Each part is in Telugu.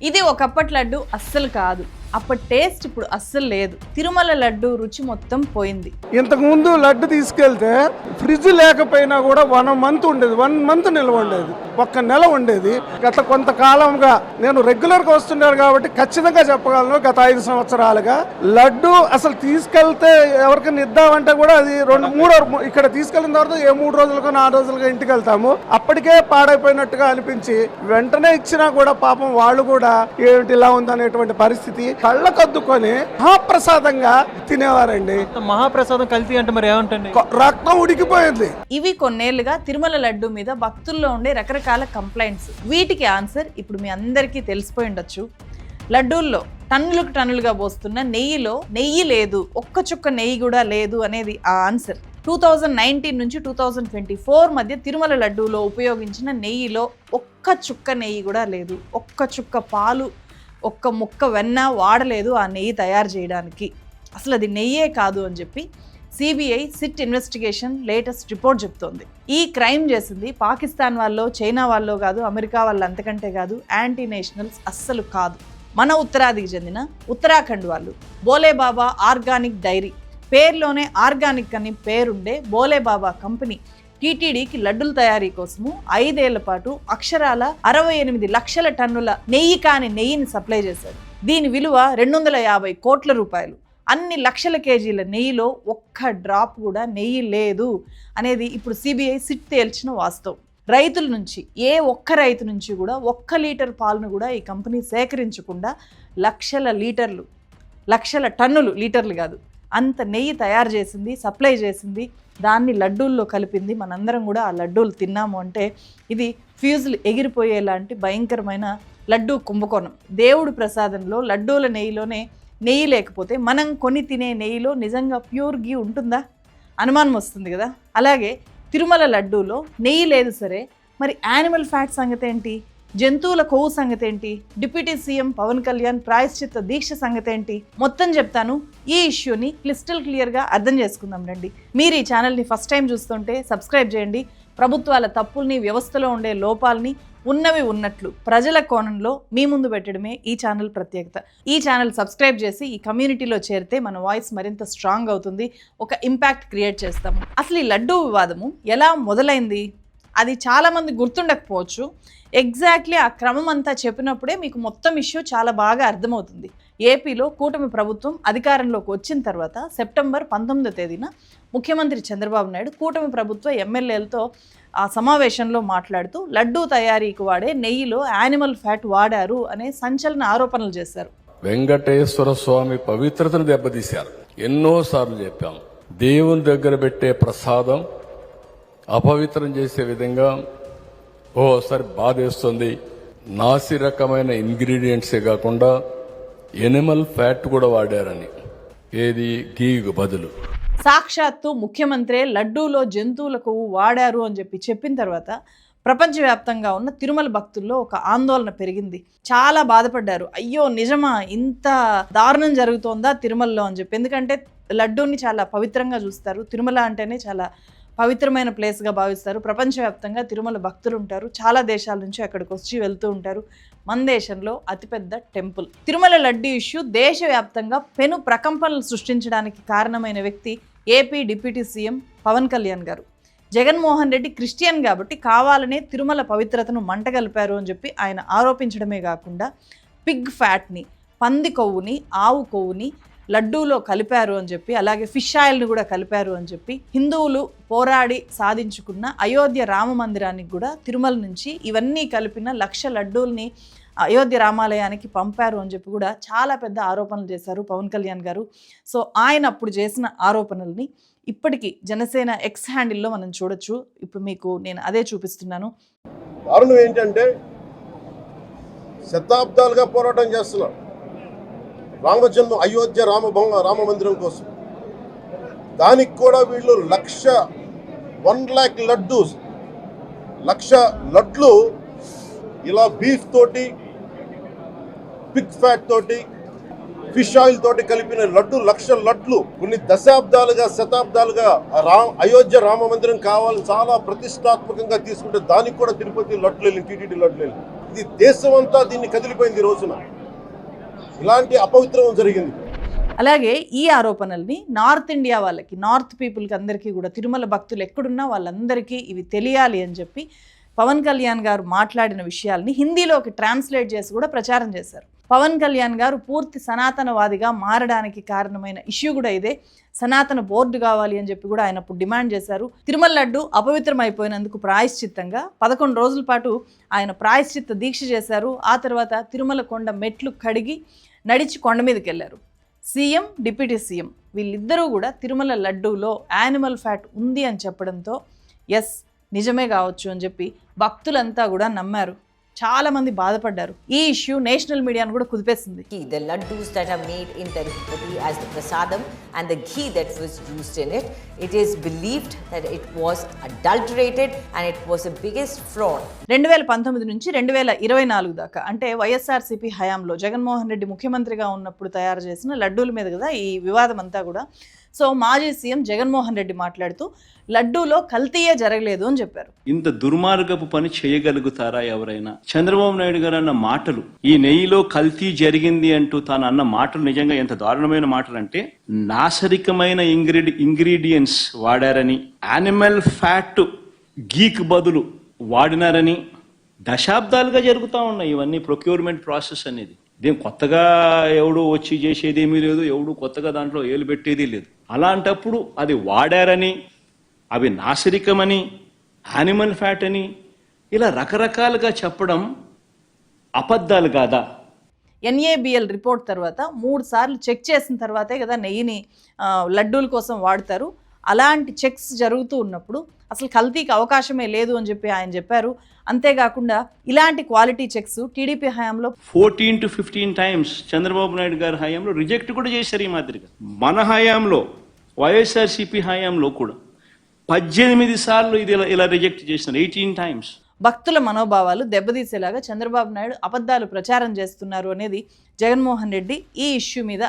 ఇది ఒకప్పటి లడ్డు అస్సలు కాదు. అప్పటి టేస్ట్ ఇప్పుడు అస్సలు లేదు. తిరుమల లడ్డు రుచి మొత్తం పోయింది. ఇంతకుముందు లడ్డు తీసుకెళ్తే ఫ్రిడ్జ్ లేకపోయినా కూడా 1 మంత్ ఉండేది, 1 మంత్ నిల్వ ఉండేది, 1 నెల ఉండేది. గత కొంతకాలంగా నేను రెగ్యులర్గా వస్తున్నాను కాబట్టి ఖచ్చితంగా చెప్పగలను, గత 5 సంవత్సరాలుగా లడ్డు అసలు తీసుకెళ్తే ఎవరికైనా ఇద్దామంటే కూడా అది 2-3 ఇక్కడ తీసుకెళ్ళిన తర్వాత 3 రోజులకో 4 రోజులకో ఇంటికి వెళ్తాము. అప్పటికే పాడైపోయినట్టుగా అనిపించి వెంటనే ఇచ్చినా కూడా పాపం వాళ్ళు కూడా ఏమిటి ఇలా ఉందనేటువంటి పరిస్థితి కళ్ళకద్దుకొని మహాప్రసాదంగా తినేవారండి. మహాప్రసాదం కల్తీ అంటే మరి ఏమంటండి? రక్తం ఉడికిపోయింది. ఇవి కొన్నేళ్లుగా తిరుమల లడ్డు మీద భక్తుల్లో ఉండే రకరకాల కంప్లైంట్స్. వీటికి ఆన్సర్ ఇప్పుడు మీ అందరికీ తెలిసిపోయి ఉండొచ్చు. లడ్డూల్లో టన్నులుగా పోస్తున్న నెయ్యిలో నెయ్యి లేదు, ఒక్క చుక్క నెయ్యి కూడా లేదు అనేది ఆ ఆన్సర్. 2019 నుంచి 2024 మధ్య తిరుమల లడ్డూలో ఉపయోగించిన నెయ్యిలో ఒక్క చుక్క నెయ్యి కూడా లేదు, ఒక్క చుక్క పాలు, ఒక్క ముక్క వెన్న వాడలేదు ఆ నెయ్యి తయారు చేయడానికి. అసలు అది నెయ్యే కాదు అని చెప్పి CBI SIT investigation latest report చెప్తోంది. ఈ క్రైమ్ చేసింది పాకిస్తాన్ వాళ్ళు, చైనా వాళ్ళు కాదు, అమెరికా వాళ్ళు అంతకంటే కాదు, యాంటీ నేషనల్స్ అస్సలు కాదు. మన ఉత్తరాదికి చెందిన ఉత్తరాఖండ్ వాళ్ళు. బోలేబాబా ఆర్గానిక్ డైరీ, పేరులోనే ఆర్గానిక్ అని పేరుండే బోలేబాబా కంపెనీ టీటీడీకి లడ్డుల తయారీ కోసము 5 ఏళ్ల పాటు అక్షరాల 68 లక్షల టన్నుల నెయ్యి కాని నెయ్యిని సప్లై చేశారు. దీని విలువ 250 కోట్ల రూపాయలు. అన్ని లక్షల కేజీల నెయ్యిలో ఒక్క డ్రాప్ కూడా నెయ్యి లేదు అనేది ఇప్పుడు సిబిఐ సిట్ తేల్చిన వాస్తవం. రైతుల నుంచి ఏ ఒక్క రైతు నుంచి కూడా 1 లీటర్ పాలను కూడా ఈ కంపెనీ సేకరించకుండా లక్షల టన్నులు, లీటర్లు కాదు, అంత నెయ్యి తయారు చేసింది, సప్లై చేసింది, దాన్ని లడ్డూల్లో కలిపింది. మనందరం కూడా ఆ లడ్డూలు తిన్నాము అంటే ఇది ఫ్యూజులు ఎగిరిపోయేలాంటి భయంకరమైన లడ్డూ కుంభకోణం. దేవుడి ప్రసాదంలో లడ్డూల నెయ్యిలోనే నెయ్యి లేకపోతే మనం కొని తినే నెయ్యిలో నిజంగా ప్యూర్ గీ ఉంటుందా? అనుమానం వస్తుంది కదా. అలాగే తిరుమల లడ్డూలో నెయ్యి లేదు సరే, మరి యానిమల్ ఫ్యాట్ సంగతి ఏంటి? జంతువుల కొవ్వు సంగతి ఏంటి? డిప్యూటీ సీఎం పవన్ కళ్యాణ్ ప్రాయశ్చిత్త దీక్ష సంగతి ఏంటి? మొత్తం చెప్తాను. ఈ ఇష్యూని క్లియర్గా అర్థం చేసుకుందాం రండి. మీరు ఈ ఛానల్ని ఫస్ట్ టైం చూస్తుంటే సబ్స్క్రైబ్ చేయండి. ప్రభుత్వాల తప్పుల్ని, వ్యవస్థలో ఉండే లోపాలని ఉన్నవి ఉన్నట్లు ప్రజల కోణంలో మీ ముందు పెట్టడమే ఈ ఛానల్ ప్రత్యేకత. ఈ ఛానల్ సబ్స్క్రైబ్ చేసి ఈ కమ్యూనిటీలో చేరితే మన వాయిస్ మరింత స్ట్రాంగ్ అవుతుంది, ఒక ఇంపాక్ట్ క్రియేట్ చేస్తాము. అసలు ఈ లడ్డూ వివాదము ఎలా మొదలైంది? అది చాలామంది గుర్తుండకపోవచ్చు. ఎగ్జాక్ట్లీ ఆ క్రమం అంతా చెప్పినప్పుడే మీకు మొత్తం ఇష్యూ చాలా బాగా అర్థమవుతుంది. ఏపీలో కూటమి ప్రభుత్వం అధికారంలోకి వచ్చిన తర్వాత సెప్టెంబర్ 19వ తేదీన ముఖ్యమంత్రి చంద్రబాబు నాయుడు కూటమి ప్రభుత్వ ఎమ్మెల్యేలతో ఆ సమావేశంలో మాట్లాడుతూ లడ్డూ తయారీకి వాడే నెయ్యిలో యానిమల్ ఫ్యాట్ వాడారు అనే సంచలన ఆరోపణలు చేశారు. వెంకటేశ్వర స్వామి పవిత్రతను దెబ్బతీశారు. ఎన్నోసార్లు చెప్పాం, దేవుని దగ్గర పెట్టే ప్రసాదం అపవిత్రం చేసే విధంగా ఓసారి బాధేస్తుంది. నాసి రకమైన ఇంగ్రీడియంట్సే కాకుండా ఎనిమల్ ఫ్యాట్ కూడా వాడారని, ఏది గీకు బదులు. సాక్షాత్తు ముఖ్యమంత్రి లడ్డూలో జంతువుల కొవ్వు వాడారు అని చెప్పిన తర్వాత ప్రపంచవ్యాప్తంగా ఉన్న తిరుమల భక్తుల్లో ఒక ఆందోళన పెరిగింది. చాలా బాధపడ్డారు. అయ్యో నిజమా, ఇంత దారుణం జరుగుతోందా తిరుమలలో అని చెప్పి. ఎందుకంటే లడ్డూని చాలా పవిత్రంగా చూస్తారు. తిరుమల అంటేనే చాలా పవిత్రమైన ప్లేస్గా భావిస్తారు. ప్రపంచవ్యాప్తంగా తిరుమల భక్తులు ఉంటారు. చాలా దేశాల నుంచి అక్కడికి వచ్చి వెళ్తూ ఉంటారు. మన దేశంలో అతిపెద్ద టెంపుల్. తిరుమల లడ్డు ఇష్యూ దేశవ్యాప్తంగా పెను ప్రకంపనలు సృష్టించడానికి కారణమైన వ్యక్తి AP deputy CM Pawan Kalyan గారు. జగన్మోహన్ రెడ్డి క్రిస్టియన్ కాబట్టి కావాలనే తిరుమల పవిత్రతను మంటగలిపారు అని చెప్పి ఆయన ఆరోపించడమే కాకుండా పిగ్ ఫ్యాట్ని, పంది కొవ్వుని, ఆవు కొవ్వుని లడ్డూలో కలిపారు అని చెప్పి, అలాగే ఫిష్ ఆయిల్ని కూడా కలిపారు అని చెప్పి హిందువులు పోరాడి సాధించుకున్న అయోధ్య రామ మందిరానికి కూడా తిరుమల నుంచి ఇవన్నీ కలిపిన 1,00,000 లడ్డూల్ని అయోధ్య రామాలయానికి పంపారు అని చెప్పి కూడా చాలా పెద్ద ఆరోపణలు చేశారు పవన్ కళ్యాణ్ గారు. సో ఆయన అప్పుడు చేసిన ఆరోపణల్ని ఇప్పటికీ జనసేన ఎక్స్ హ్యాండిల్లో మనం చూడొచ్చు. ఇప్పుడు మీకు నేను అదే చూపిస్తున్నాను. కారణం ఏంటంటే శతాబ్దాలుగా పోరాటం చేస్తున్నాం రామజన్మ అయోధ్య రామ మందిరం కోసం. దానికి కూడా వీళ్ళు 1,00,000 లడ్డూస్, 1,00,000 లడ్లు ఇలా బీఫ్ తోటి, పిగ్ ఫ్యాట్ తోటి, ఫిష్ ఆయిల్ తోటి కలిపిన లడ్డు 1,00,000 లడ్లు కొన్ని శతాబ్దాలుగా అయోధ్య రామ మందిరం కావాలని చాలా ప్రతిష్టాత్మకంగా తీసుకుంటే దానికి కూడా తిరుపతి లడ్లు వెళ్ళి, టీటీడీ లడ్లు వెళ్ళి. ఇది దేశమంతా దీన్ని కదిలిపోయింది ఈ రోజున. ఇలాంటి అపవిత్రం జరిగింది. అలాగే ఈ ఆరోపణల్ని నార్త్ ఇండియా వాళ్ళకి, నార్త్ పీపుల్కి అందరికీ కూడా, తిరుమల భక్తులు ఎక్కడున్నా వాళ్ళందరికీ ఇవి తెలియాలి అని చెప్పి పవన్ కళ్యాణ్ గారు మాట్లాడిన విషయాల్ని హిందీలోకి ట్రాన్స్లేట్ చేసి కూడా ప్రచారం చేశారు. పవన్ కళ్యాణ్ గారు పూర్తి సనాతనవాదిగా మారడానికి కారణమైన ఇష్యూ కూడా ఇదే. సనాతన బోర్డు కావాలి అని చెప్పి కూడా ఆయన అప్పుడు డిమాండ్ చేశారు. తిరుమల లడ్డు అపవిత్రం అయిపోయినందుకు ప్రాయశ్చిత్తంగా 11 రోజుల పాటు ఆయన ప్రాయశ్చిత్త దీక్ష చేశారు. ఆ తర్వాత తిరుమల కొండ మెట్లు కడిగి నడిచి కొండ మీదకి వెళ్ళారు. సీఎం, డిప్యూటీ సీఎం వీళ్ళిద్దరూ కూడా తిరుమల లడ్డూలో యానిమల్ ఫ్యాట్ ఉంది అని చెప్పడంతో ఎస్ నిజమే కావచ్చు అని చెప్పి భక్తులంతా కూడా నమ్మారు. చాలా మంది బాధపడ్డారు. ఈ ఇష్యూ నేషనల్ మీడియాను కూడా కుదిపేసింది. The laddus that are made in Tirupati as the prasadam and the ghee that was used in it, it is believed that it was adulterated and it was the biggest fraud. 2019 నుంచి 2024 దాకా అంటే వైఎస్ఆర్సీపీ హయాంలో జగన్మోహన్ రెడ్డి ముఖ్యమంత్రిగా ఉన్నప్పుడు తయారు చేసిన లడ్డూల మీద కదా ఈ వివాదం అంతా కూడా. సో మాజీ సీఎం జగన్మోహన్ రెడ్డి మాట్లాడుతూ లడ్డూలో కల్తీయే జరగలేదు అని చెప్పారు. ఇంత దుర్మార్గపు పని చేయగలుగుతారా ఎవరైనా? చంద్రబాబు నాయుడు గారు అన్న మాటలు, ఈ నెయ్యిలో కల్తీ జరిగింది అంటూ తాను అన్న మాటలు నిజంగా ఎంత దారుణమైన మాటలు అంటే, నాసరికమైన ఇంగ్రీడియంట్స్ వాడారని, యానిమల్ ఫ్యాట్ గీక్ బదులు వాడినారని, దశాబ్దాలుగా జరుగుతూ ఉన్నాయి ఇవన్నీ ప్రొక్యూర్మెంట్ ప్రాసెస్ అనేది. ఇదేం కొత్తగా ఎవడు వచ్చి చేసేది ఏమీ లేదు, ఎవడు కొత్తగా దాంట్లో ఏలు పెట్టేది లేదు. అలాంటప్పుడు అది వాడారని, అవి నాసిరికమని, యానిమల్ ఫ్యాట్ అని ఇలా రకరకాలుగా చెప్పడం అబద్ధాలు కాదా? NABL రిపోర్ట్ తర్వాత 3 సార్లు చెక్ చేసిన తర్వాతే కదా నెయ్యిని లడ్డూల కోసం వాడతారు. అలాంటి చెక్స్ జరుగుతూ ఉన్నప్పుడు అసలు కల్తీకి అవకాశమే లేదు అని చెప్పి ఆయన చెప్పారు. అంతేకాకుండా ఇలాంటి క్వాలిటీ చెక్స్ టీడీపీ హయాంలో 14 to 15 times చంద్రబాబు నాయుడు గారి హయాంలో రిజెక్ట్ కూడా చేశారు ఈ మాదిరిగా. మన హయాంలో వైఎస్ఆర్సీపీ హయాంలో కూడా 18 సార్లు ఇది ఇలా రిజెక్ట్ చేసినారు, 18 times. భక్తుల మనోభావాలు దెబ్బతీసేలాగా చంద్రబాబు నాయుడు అబద్ధాలు ప్రచారం చేస్తున్నారు అనేది జగన్మోహన్ రెడ్డి ఈ ఇష్యూ మీద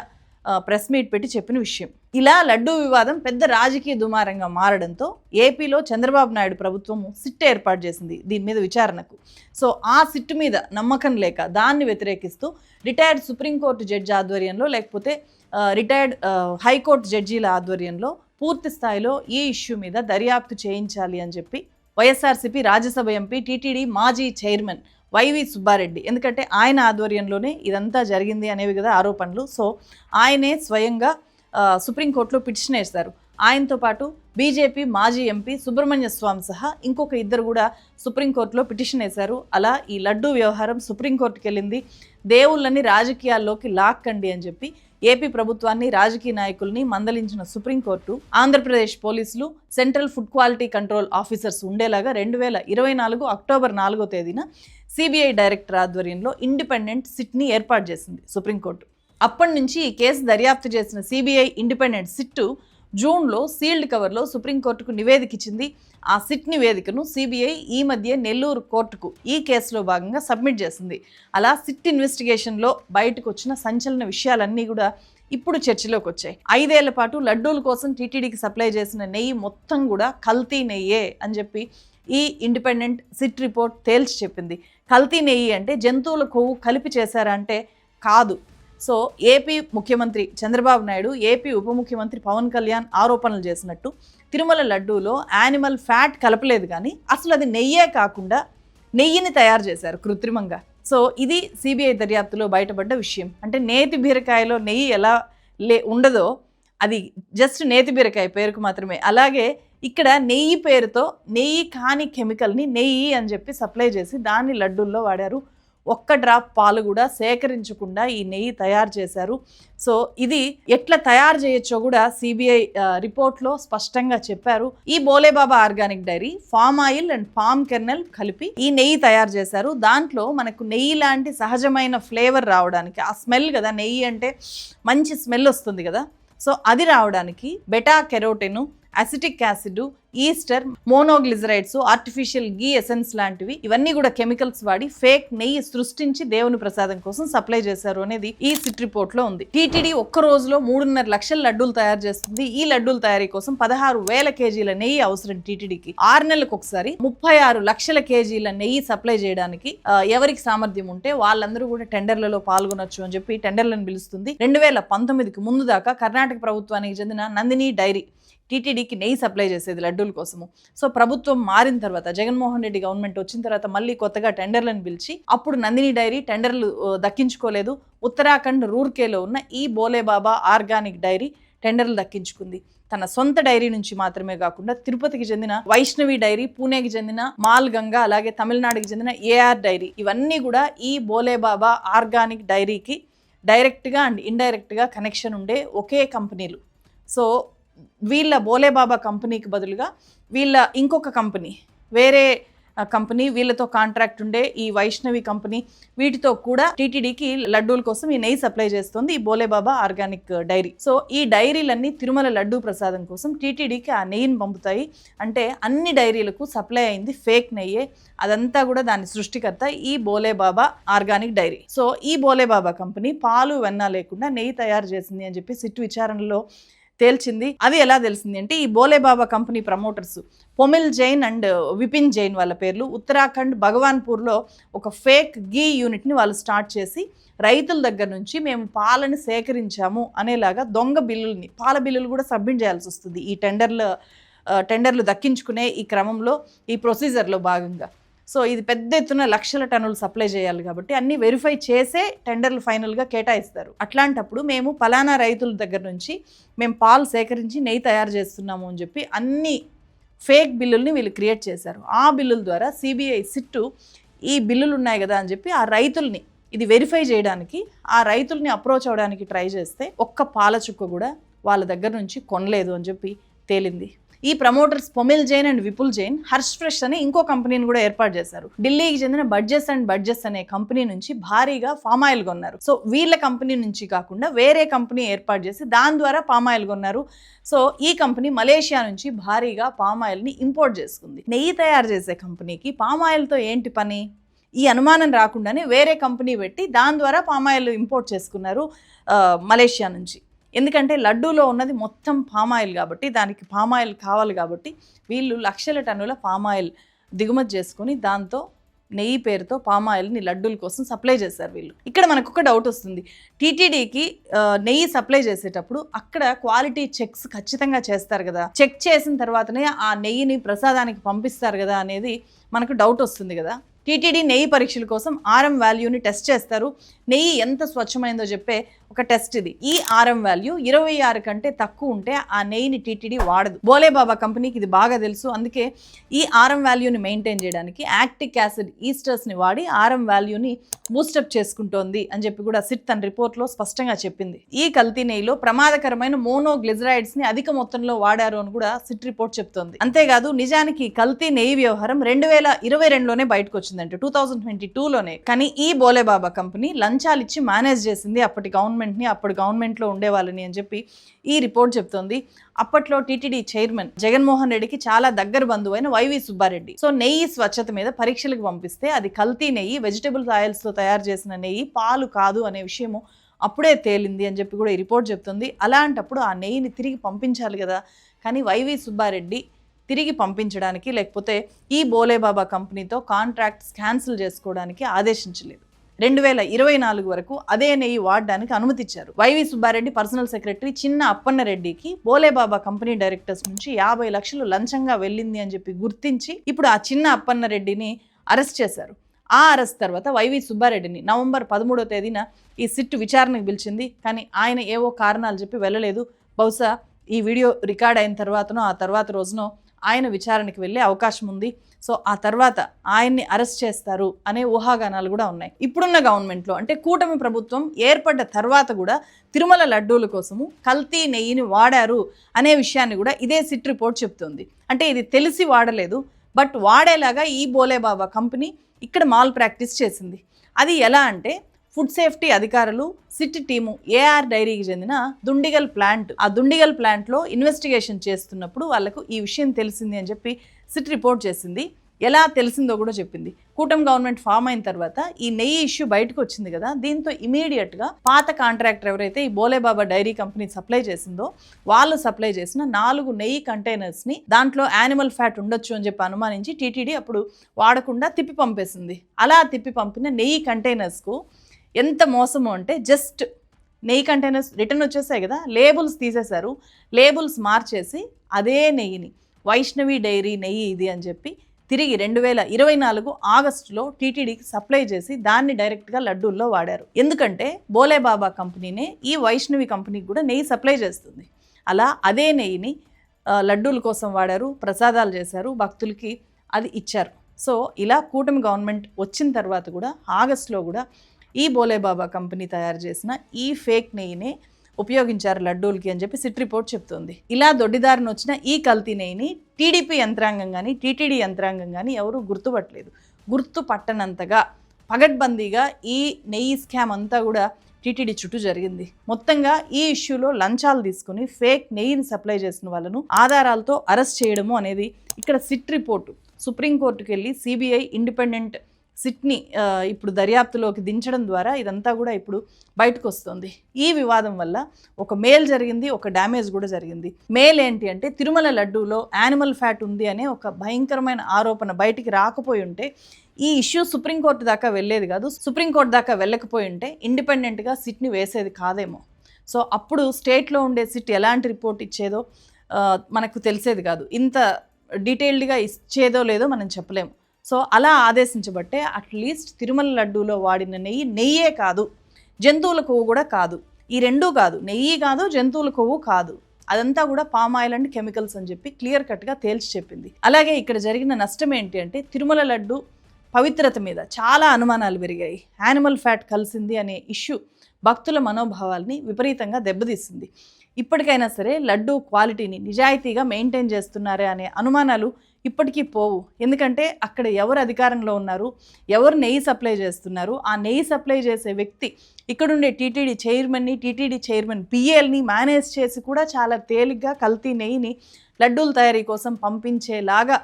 ప్రెస్ మీట్ పెట్టి చెప్పిన విషయం. ఇలా లడ్డూ వివాదం పెద్ద రాజకీయ దుమారంగా మారడంతో ఏపీలో చంద్రబాబు నాయుడు ప్రభుత్వం సిట్ ఏర్పాటు చేసింది దీని మీద విచారణకు. సో ఆ సిట్ మీద నమ్మకం లేక దాన్ని వ్యతిరేకిస్తూ రిటైర్డ్ సుప్రీంకోర్టు జడ్జి ఆధ్వర్యంలో లేకపోతే రిటైర్డ్ హైకోర్టు జడ్జీల ఆధ్వర్యంలో పూర్తి స్థాయిలో ఈ ఇష్యూ మీద దర్యాప్తు చేయించాలి అని చెప్పి వైఎస్ఆర్సీపీ రాజ్యసభ ఎంపీ టీటీడీ మాజీ చైర్మన్ వైవి సుబ్బారెడ్డి, ఎందుకంటే ఆయన ఆధ్వర్యంలోనే ఇదంతా జరిగింది అనేవి కదా ఆరోపణలు. సో ఆయనే స్వయంగా సుప్రీంకోర్టులో పిటిషన్ వేశారు. ఆయనతో పాటు బీజేపీ మాజీ ఎంపీ సుబ్రహ్మణ్య స్వామి సహా ఇంకొక ఇద్దరు కూడా సుప్రీంకోర్టులో పిటిషన్ వేశారు. అలా ఈ లడ్డూ వ్యవహారం సుప్రీంకోర్టుకి వెళ్ళింది. దేవుళ్ళని రాజకీయాల్లోకి లాక్కండి అని చెప్పి ఏపీ ప్రభుత్వాన్ని, రాజకీయ నాయకుల్ని మందలించిన సుప్రీంకోర్టు ఆంధ్రప్రదేశ్ పోలీసులు, central food quality control officers ఉండేలాగా 2024 అక్టోబర్ 4వ తేదీన సిబిఐ డైరెక్టర్ ఆధ్వర్యంలో ఇండిపెండెంట్ సిట్ని ఏర్పాటు చేసింది సుప్రీంకోర్టు. అప్పటి నుంచి ఈ కేసు దర్యాప్తు చేసిన సిబిఐ ఇండిపెండెంట్ సిట్టు జూన్లో సీల్డ్ కవర్లో సుప్రీంకోర్టుకు నివేదిక ఇచ్చింది. ఆ సిట్ నివేదికను సిబిఐ ఈ మధ్య నెల్లూరు కోర్టుకు ఈ కేసులో భాగంగా సబ్మిట్ చేసింది. అలా సిట్ ఇన్వెస్టిగేషన్లో బయటకు వచ్చిన సంచలన విషయాలన్నీ కూడా ఇప్పుడు చర్చలోకి వచ్చాయి. 5 ఏళ్ల పాటు లడ్డూల కోసం టీటీడీకి సప్లై చేసిన నెయ్యి మొత్తం కూడా కల్తీ నెయ్యే అని చెప్పి ఈ ఇండిపెండెంట్ సిట్ రిపోర్ట్ తేల్చి చెప్పింది. కల్తీ నెయ్యి అంటే జంతువుల కొవ్వు కలిపి చేశారంటే కాదు. సో ఏపీ ముఖ్యమంత్రి చంద్రబాబు నాయుడు, ఏపీ ఉప ముఖ్యమంత్రి పవన్ కళ్యాణ్ ఆరోపణలు చేసినట్టు తిరుమల లడ్డూలో యానిమల్ ఫ్యాట్ కలపలేదు, కానీ అసలు అది నెయ్యే కాకుండా నెయ్యిని తయారు చేశారు కృత్రిమంగా. సో ఇది సిబిఐ దర్యాప్తులో బయటపడ్డ విషయం. అంటే నేతి బీరకాయలో నెయ్యి ఎలా ఉండదో అది జస్ట్ నేతి బీరకాయ పేరుకు మాత్రమే, అలాగే ఇక్కడ నెయ్యి పేరుతో నెయ్యి కాని కెమికల్ని నెయ్యి అని చెప్పి సప్లై చేసి దాన్ని లడ్డూల్లో వాడారు. ఒక్క డ్రాప్ పాలు కూడా సేకరించకుండా ఈ నెయ్యి తయారు చేశారు. సో ఇది ఎట్లా తయారు చేయొచ్చో కూడా సిబిఐ రిపోర్ట్లో స్పష్టంగా చెప్పారు. ఈ Bolebaba organic dairy farm oil and palm kernel కలిపి ఈ నెయ్యి తయారు చేశారు. దాంట్లో మనకు నెయ్యి లాంటి సహజమైన ఫ్లేవర్ రావడానికి, ఆ స్మెల్ కదా, నెయ్యి అంటే మంచి స్మెల్ వస్తుంది కదా, సో అది రావడానికి beta carotene, acetic acid, ester, monoglycerides, artificial ghee essence లాంటివి ఇవన్నీ కూడా కెమికల్స్ వాడి ఫేక్ నెయ్యి సృష్టించి దేవుని ప్రసాదం కోసం సప్లై చేశారు అనేది ఈ సిట్ రిపోర్ట్ లో ఉంది. టీటీడీ ఒక్క రోజులో 3.5 లక్షల లడ్డూలు తయారు చేస్తుంది. ఈ లడ్డూల తయారీ కోసం 16,000 కేజీల నెయ్యి అవసరం టీటీడీకి. 6 నెలలకు ఒకసారి 36 లక్షల కేజీల నెయ్యి సప్లై చేయడానికి ఎవరికి సామర్థ్యం ఉంటే వాళ్ళందరూ కూడా టెండర్లలో పాల్గొనొచ్చు అని చెప్పి టెండర్లను పిలుస్తుంది. 2019కి ముందు దాకా కర్ణాటక ప్రభుత్వానికి చెందిన నందిని డైరీ టీటీడీకి నెయ్యి సప్లై చేసేది లడ్డూల కోసము. సో ప్రభుత్వం మారిన తర్వాత, జగన్మోహన్ రెడ్డి గవర్నమెంట్ వచ్చిన తర్వాత మళ్ళీ కొత్తగా టెండర్లను పిలిచి అప్పుడు నందిని డైరీ టెండర్లు దక్కించుకోలేదు. ఉత్తరాఖండ్ రూర్కేలో ఉన్న ఈ బోలేబాబా ఆర్గానిక్ డైరీ టెండర్లు దక్కించుకుంది. తన సొంత డైరీ నుంచి మాత్రమే కాకుండా తిరుపతికి చెందిన వైష్ణవి డైరీ, పూణేకి చెందిన మాల్ గంగా, అలాగే తమిళనాడుకి చెందిన ఏఆర్ డైరీ ఇవన్నీ కూడా ఈ బోలేబాబా ఆర్గానిక్ డైరీకి డైరెక్ట్గా అండ్ ఇండైరెక్ట్గా కనెక్షన్ ఉండే ఒకే కంపెనీలు. సో వీళ్ళ బోలేబాబా కంపెనీకి బదులుగా వీళ్ళ ఇంకొక కంపెనీ, వేరే కంపెనీ, వీళ్ళతో కాంట్రాక్ట్ ఉండే ఈ వైష్ణవి కంపెనీ, వీటితో కూడా టీటీడీకి లడ్డూల కోసం ఈ నెయ్యి సప్లై చేస్తుంది ఈ బోలేబాబా ఆర్గానిక్ డైరీ. సో ఈ డైరీలన్నీ తిరుమల లడ్డూ ప్రసాదం కోసం టీటీడీకి ఆ నెయ్యిని పంపుతాయి. అంటే అన్ని డైరీలకు సప్లై అయింది ఫేక్ నెయ్యే. అదంతా కూడా దాని సృష్టికర్త ఈ బోలేబాబా ఆర్గానిక్ డైరీ. సో ఈ బోలేబాబా కంపెనీ పాలు వెన్న లేకుండా నెయ్యి తయారు చేసింది అని చెప్పి సిట్ విచారణలో తేల్చింది. అది ఎలా తెలిసింది అంటే ఈ Bhole Baba company promoters Pomil Jain and Vipin Jain వాళ్ళ పేర్లు ఉత్తరాఖండ్ భగవాన్పూర్లో ఒక ఫేక్ గీ యూనిట్ని వాళ్ళు స్టార్ట్ చేసి రైతుల దగ్గర నుంచి మేము పాలను సేకరించాము అనేలాగా దొంగ బిల్లుల్ని, పాల బిల్లులు కూడా సబ్మిట్ చేయాల్సి వస్తుంది ఈ టెండర్లు దక్కించుకునే ఈ క్రమంలో, ఈ ప్రొసీజర్లో భాగంగా. సో ఇది పెద్ద ఎత్తున లక్షల టన్నులు సప్లై చేయాలి కాబట్టి అన్ని వెరిఫై చేసే టెండర్లు ఫైనల్గా కేటాయిస్తారు. అట్లాంటప్పుడు మేము పలానా రైతుల దగ్గర నుంచి మేము పాలు సేకరించి నెయ్యి తయారు చేస్తున్నాము అని చెప్పి అన్ని ఫేక్ బిల్లుల్ని వీళ్ళు క్రియేట్ చేశారు. ఆ బిల్లుల ద్వారా సిబిఐ సిట్టు ఈ బిల్లులు ఉన్నాయి కదా అని చెప్పి ఆ రైతుల్ని ఇది వెరిఫై చేయడానికి, ఆ రైతుల్ని అప్రోచ్ అవ్వడానికి ట్రై చేస్తే ఒక్క పాల చుక్క కూడా వాళ్ళ దగ్గర నుంచి కొనలేదు అని చెప్పి తేలింది. ఈ promoters Pomil Jain and Vipul Jain Harsh fresh అని ఇంకో కంపెనీని కూడా ఏర్పాటు చేశారు. ఢిల్లీకి చెందిన బడ్జెస్ అనే కంపెనీ నుంచి భారీగా పామాయిల్ కొన్నారు. సో వీళ్ళ కంపెనీ నుంచి కాకుండా వేరే కంపెనీ ఏర్పాటు చేసి దాని ద్వారా పామాయిల్ కొన్నారు. సో ఈ కంపెనీ మలేషియా నుంచి భారీగా పామాయిల్ని ఇంపోర్ట్ చేసుకుంది. నెయ్యి తయారు చేసే కంపెనీకి పామాయిల్తో ఏంటి పని? ఈ అనుమానం రాకుండానే వేరే కంపెనీ పెట్టి దాని ద్వారా పామాయిల్ ఇంపోర్ట్ చేసుకున్నారు మలేషియా నుంచి. ఎందుకంటే లడ్డూలో ఉన్నది మొత్తం పామాయిల్ కాబట్టి, దానికి పామాయిల్ కావాలి కాబట్టి వీళ్ళు లక్షల టన్నుల పామాయిల్ దిగుమతి చేసుకొని దాంతో నెయ్యి పేరుతో పామాయిల్ని లడ్డూల కోసం సప్లై చేశారు వీళ్ళు. ఇక్కడ మనకు ఒక డౌట్ వస్తుంది, టీటీడీకి నెయ్యి సప్లై చేసేటప్పుడు అక్కడ క్వాలిటీ చెక్స్ ఖచ్చితంగా చేస్తారు కదా, చెక్ చేసిన తర్వాతనే ఆ నెయ్యిని ప్రసాదానికి పంపిస్తారు కదా అనేది మనకు డౌట్ వస్తుంది కదా. టీటీడీ నెయ్యి పరీక్షల కోసం ఆర్ఎం వాల్యూని టెస్ట్ చేస్తారు. నెయ్యి ఎంత స్వచ్ఛమైందో చెప్పే ఒక టెస్ట్ ఇది. ఈ ఆర్ఎం వాల్యూ 26 కంటే తక్కువ ఉంటే ఆ నెయ్యిని టీటీడీ వాడదు. బోలేబాబా కంపెనీకి ఇది బాగా తెలుసు. అందుకే ఈ ఆర్ఎం వాల్యూని మెయింటైన్ చేయడానికి యాక్టిక్ యాసిడ్ ఈస్టర్స్ని వాడి ఆర్ఎం వాల్యూని బూస్టప్ చేసుకుంటోంది అని చెప్పి కూడా సిట్ తన రిపోర్ట్లో స్పష్టంగా చెప్పింది. ఈ కల్తీ నెయ్యిలో ప్రమాదకరమైన మోనోగ్లిజరైడ్స్ని అధిక మొత్తంలో వాడారు అని కూడా సిట్ రిపోర్ట్ చెప్తోంది. అంతేకాదు నిజానికి కల్తీ నెయ్యి వ్యవహారం 2022లోనే బయటకు వచ్చింది, 2022లోనే. కానీ ఈ బోలేబాబా కంపెనీ లంచాలు ఇచ్చి మేనేజ్ చేసింది అప్పటి గవర్నమెంట్లో ఉండే వాళ్ళని అని చెప్పి ఈ రిపోర్ట్ చెప్తోంది. అప్పట్లో టీటీడీ చైర్మన్ జగన్మోహన్ రెడ్డికి చాలా దగ్గర బంధువైన వైవి సుబ్బారెడ్డి సో నెయ్యి స్వచ్ఛత మీద పరీక్షలకు పంపిస్తే అది కల్తీ నెయ్యి, వెజిటబుల్స్ ఆయిల్స్తో తయారు చేసిన నెయ్యి, పాలు కాదు అనే విషయము అప్పుడే తేలింది అని చెప్పి కూడా ఈ రిపోర్ట్ చెప్తుంది. అలాంటప్పుడు ఆ నెయ్యిని తిరిగి పంపించాలి కదా. కానీ వైవి సుబ్బారెడ్డి తిరిగి పంపించడానికి లేకపోతే ఈ బోలేబాబా కంపెనీతో కాంట్రాక్ట్స్ క్యాన్సిల్ చేసుకోవడానికి ఆదేశించలేదు. 2024 వరకు అదే నెయ్యి వాడడానికి అనుమతిచ్చారు. వైవి సుబ్బారెడ్డి పర్సనల్ సెక్రటరీ చిన్న అప్పన్నరెడ్డికి బోలేబాబా కంపెనీ డైరెక్టర్స్ నుంచి 50 లక్షలు లంచంగా వెళ్ళింది అని చెప్పి గుర్తించి ఇప్పుడు ఆ చిన్న అప్పన్నరెడ్డిని అరెస్ట్ చేశారు. ఆ అరెస్ట్ తర్వాత వైవి సుబ్బారెడ్డిని నవంబర్ 13వ తేదీన ఈ సిట్ విచారణకు పిలిచింది. కానీ ఆయన ఏవో కారణాలు చెప్పి వెళ్ళలేదు. బహుశా ఈ వీడియో రికార్డ్ అయిన తర్వాతనో ఆ తర్వాత రోజునో ఆయన విచారణకి వెళ్ళే అవకాశం ఉంది. సో ఆ తర్వాత ఆయన్ని అరెస్ట్ చేస్తారు అనే ఊహాగానాలు కూడా ఉన్నాయి. ఇప్పుడున్న గవర్నమెంట్లో అంటే కూటమి ప్రభుత్వం ఏర్పడ్డ తర్వాత కూడా తిరుమల లడ్డూల కోసము కల్తీ నెయ్యిని వాడారు అనే విషయాన్ని కూడా ఇదే సిట్ రిపోర్ట్ చెప్తుంది. అంటే ఇది తెలిసి వాడలేదు, బట్ వాడేలాగా ఈ బోలేబాబా కంపెనీ ఇక్కడ మాల్ ప్రాక్టీస్ చేసింది. అది ఎలా అంటే ఫుడ్ సేఫ్టీ అధికారులు సిట్ టీము ఏఆర్ డైరీకి చెందిన దుండిగల్ ప్లాంట్, ఆ దుండిగల్ ప్లాంట్లో ఇన్వెస్టిగేషన్ చేస్తున్నప్పుడు వాళ్ళకు ఈ విషయం తెలిసింది అని చెప్పి సిట్ రిపోర్ట్ చేసింది. ఎలా తెలిసిందో కూడా చెప్పింది. కూటమి గవర్నమెంట్ ఫామ్ అయిన తర్వాత ఈ నెయ్యి ఇష్యూ బయటకు వచ్చింది కదా, దీంతో ఇమీడియట్గా పాత కాంట్రాక్టర్ ఎవరైతే ఈ బోలేబాబా డైరీ కంపెనీ సప్లై చేసిందో వాళ్ళు సప్లై చేసిన 4 నెయ్యి కంటైనర్స్ని దాంట్లో యానిమల్ ఫ్యాట్ ఉండొచ్చు అని చెప్పి అనుమానించి టీటీడీ అప్పుడు వాడకుండా తిప్పి పంపేసింది. అలా తిప్పి పంపిన నెయ్యి కంటైనర్స్కు ఎంత మోసమో అంటే జస్ట్ నెయ్యి కంటైనర్స్ రిటర్న్ వచ్చేసాయి కదా, లేబుల్స్ తీసేశారు. లేబుల్స్ మార్చేసి అదే నెయ్యిని వైష్ణవి డైరీ నెయ్యి ఇది అని చెప్పి తిరిగి 2024 ఆగస్టులో టీటీడీకి సప్లై చేసి దాన్ని డైరెక్ట్గా లడ్డూల్లో వాడారు. ఎందుకంటే బోలేబాబా కంపెనీనే ఈ వైష్ణవి కంపెనీకి కూడా నెయ్యి సప్లై చేస్తుంది. అలా అదే నెయ్యిని లడ్డూల కోసం వాడారు, ప్రసాదాలు చేశారు, భక్తులకి అది ఇచ్చారు. సో ఇలా కూటమి గవర్నమెంట్ వచ్చిన తర్వాత కూడా ఆగస్టులో కూడా ఈ బోలేబాబా కంపెనీ తయారు చేసిన ఈ ఫేక్ నెయ్యినే ఉపయోగించారు లడ్డూలకి అని చెప్పి సిట్ రిపోర్ట్ చెప్తుంది. ఇలా దొడ్డిదారిని వచ్చిన ఈ కల్తీ నెయ్యిని టీడీపీ యంత్రాంగం కానీ టీటీడీ యంత్రాంగం కానీ ఎవరు గుర్తుపట్టలేదు. గుర్తుపట్టనంతగా పగడ్బందీగా ఈ నెయ్యి స్కామ్ అంతా కూడా టీటీడీ చుట్టూ జరిగింది. మొత్తంగా ఈ ఇష్యూలో లంచాలు తీసుకుని ఫేక్ నెయ్యిని సప్లై చేసిన వాళ్ళను ఆధారాలతో అరెస్ట్ చేయడము అనేది ఇక్కడ సిట్ రిపోర్టు. సుప్రీంకోర్టుకు వెళ్ళి సిబిఐ ఇండిపెండెంట్ సిట్ని ఇప్పుడు దర్యాప్తులోకి దించడం ద్వారా ఇదంతా కూడా ఇప్పుడు బయటకు వస్తుంది. ఈ వివాదం వల్ల ఒక మేల్ జరిగింది, ఒక డ్యామేజ్ కూడా జరిగింది. మేల్ ఏంటి అంటే తిరుమల లడ్డూలో యానిమల్ ఫ్యాట్ ఉంది అనే ఒక భయంకరమైన ఆరోపణ బయటికి రాకపోయి ఉంటే ఈ ఇష్యూ సుప్రీంకోర్టు దాకా వెళ్ళేది కాదు. సుప్రీంకోర్టు దాకా వెళ్ళకపోయి ఉంటే ఇండిపెండెంట్గా సిట్ని వేసేది కాదేమో. సో అప్పుడు స్టేట్లో ఉండే సిట్ ఎలాంటి రిపోర్ట్ ఇచ్చేదో మనకు తెలిసేది కాదు. ఇంత డీటెయిల్డ్గా ఇచ్చేదో లేదో మనం చెప్పలేము. సో అలా ఆదేశించబట్టే అట్లీస్ట్ తిరుమల లడ్డూలో వాడిన నెయ్యే కాదు, జంతువుల కొవ్వు కూడా కాదు, ఈ రెండూ కాదు, నెయ్యి కాదు జంతువుల కొవ్వు కాదు, అదంతా కూడా పామ్ ఆయిల్ అండ్ కెమికల్స్ అని చెప్పి క్లియర్ కట్గా తేల్చి చెప్పింది. అలాగే ఇక్కడ జరిగిన నష్టం ఏంటి అంటే తిరుమల లడ్డు పవిత్రత మీద చాలా అనుమానాలు పెరిగాయి. యానిమల్ ఫ్యాట్ కలిసింది అనే ఇష్యూ భక్తుల మనోభావాల్ని విపరీతంగా దెబ్బతీసింది. ఇప్పటికైనా సరే లడ్డు క్వాలిటీని నిజాయితీగా మెయింటైన్ చేస్తున్నారే అనే అనుమానాలు ఇప్పటికీ పోవు. ఎందుకంటే అక్కడ ఎవరు అధికారంలో ఉన్నారు, ఎవరు నెయ్యి సప్లై చేస్తున్నారు, ఆ నెయ్యి సప్లై చేసే వ్యక్తి ఇక్కడుండే టీటీడీ చైర్మన్ని, టీటీడీ చైర్మన్ పిఎల్ని మేనేజ్ చేసి కూడా చాలా తేలిగ్గా కల్తీ నెయ్యిని లడ్డూల తయారీ కోసం పంపించేలాగా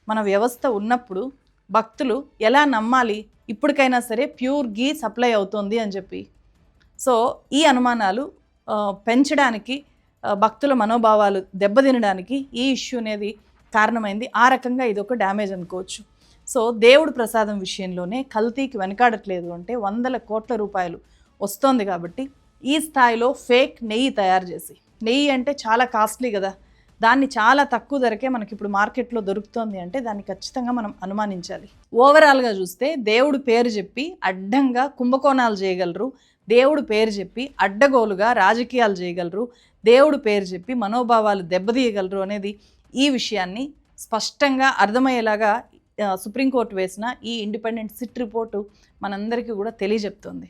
మన వ్యవస్థ ఉన్నప్పుడు భక్తులు ఎలా నమ్మాలి ఇప్పటికైనా సరే ప్యూర్ గీ సప్లై అవుతుంది అని చెప్పి? సో ఈ అనుమానాలు పెంచడానికి, భక్తుల మనోభావాలు దెబ్బతినడానికి ఈ ఇష్యూ అనేది కారణమైంది. ఆ రకంగా ఇది ఒక డ్యామేజ్ అనుకోవచ్చు. సో దేవుడు ప్రసాదం విషయంలోనే కల్తీకి వెనకాడట్లేదు అంటే 100 కోట్ల రూపాయలు వస్తోంది కాబట్టి ఈ స్థాయిలో ఫేక్ నెయ్యి తయారు చేసి, నెయ్యి అంటే చాలా కాస్ట్లీ కదా, దాన్ని చాలా తక్కువ ధరకే మనకి ఇప్పుడు మార్కెట్లో దొరుకుతోంది అంటే దాన్ని ఖచ్చితంగా మనం అనుమానించాలి. ఓవరాల్గా చూస్తే దేవుడు పేరు చెప్పి అడ్డంగా కుంభకోణాలు చేయగలరు, దేవుడు పేరు చెప్పి అడ్డగోలుగా రాజకీయాలు చేయగలరు, దేవుడు పేరు చెప్పి మనోభావాలు దెబ్బతీయగలరు అనేది ఈ విషయాన్ని స్పష్టంగా అర్థమయ్యేలాగా సుప్రీంకోర్టు వేసిన ఈ ఇండిపెండెంట్ సిట్ రిపోర్టు మనందరికీ కూడా తెలియజెప్తుంది.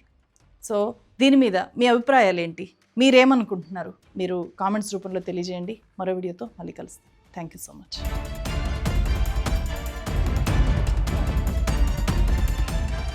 సో దీని మీద మీ అభిప్రాయాలు ఏంటి? మీరేమనుకుంటున్నారు? మీరు కామెంట్స్ రూపంలో తెలియజేయండి. మరో వీడియోతో మళ్ళీ కలుస్తాం. Thank you so much.